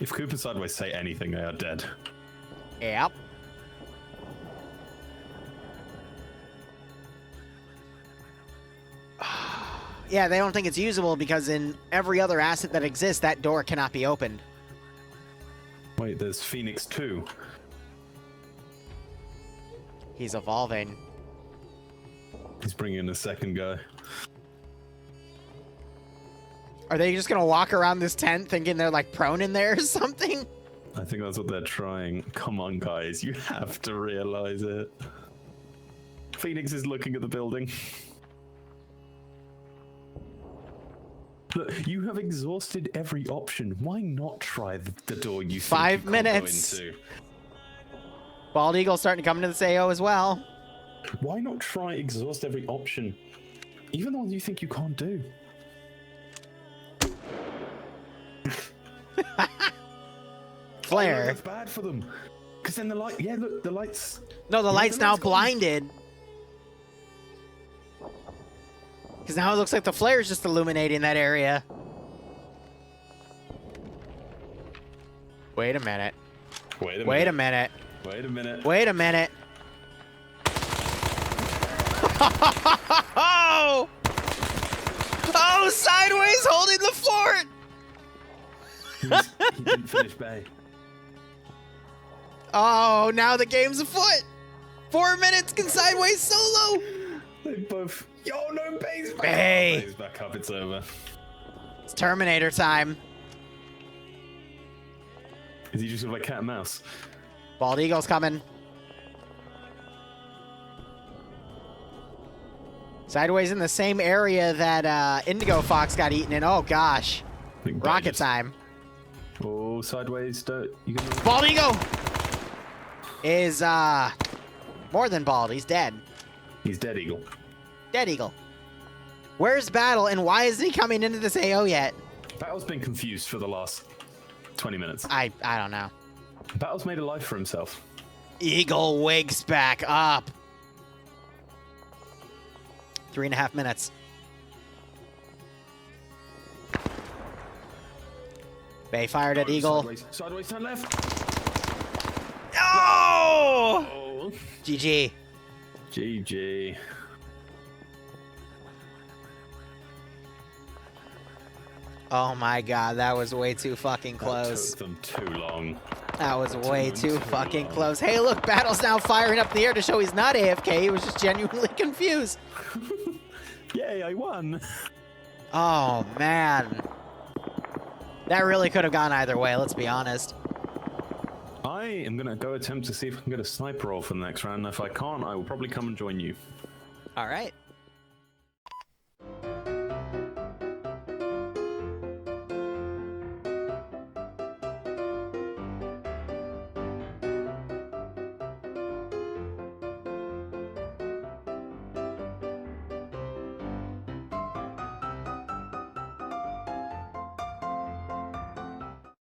If Cooper Sideways say anything, they are dead. Yep. Yeah, they don't think it's usable because in every other asset that exists, that door cannot be opened. Wait, there's Phoenix 2. He's evolving. He's bringing in a second guy. Are they just going to walk around this tent thinking they're like prone in there or something? I think that's what they're trying. Come on, guys. You have to realize it. Phoenix is looking at the building. Look, you have exhausted every option. Why not try the door you think 5 you can't go minutes. into? Bald Eagle's starting to come into this AO as well. Why not try exhaust every option? Even the ones you think you can't do. Flare. Oh, that's bad for them. Because then the light... Yeah, look, the lights... No, the light's the now light's gone. blinded. Because now it looks like the flare's just illuminating that area. Wait a minute. Wait a Wait a minute. minute. Wait a minute. Wait a minute. Oh! Oh, Sideways holding the fort! He didn't finish Bay. Oh, now the game's afoot. 4 minutes, can Sideways solo? They both... Yo, no, Bay's back Bay. up. Bay's back up, it's over. It's Terminator time. Is he just sort of like cat and mouse? Bald Eagle's coming. Sideways in the same area that Indigo Fox got eaten in. Oh, gosh. I think Bay Rocket just- time. Oh, Sideways, don't... You gonna... Bald Eagle is more than bald. He's dead. He's dead, Eagle. Dead Eagle. Where's Battle and why isn't he coming into this AO yet? Battle's been confused for the last 20 minutes. I don't know. Battle's made a life for himself. Eagle wakes back up. 3.5 minutes. Bay fired at Eagle. Sideways, turn left. Oh! Oh. GG. GG. Oh my god, that was way too fucking close. That took them too long. That was way too fucking long. close. Hey, look, Battle's now firing up in the air to show he's not AFK. He was just genuinely confused. Yay, I won. Oh, man. That really could have gone either way, let's be honest. I am going to go attempt to see if I can get a sniper roll for the next round. If I can't, I will probably come and join you. All right.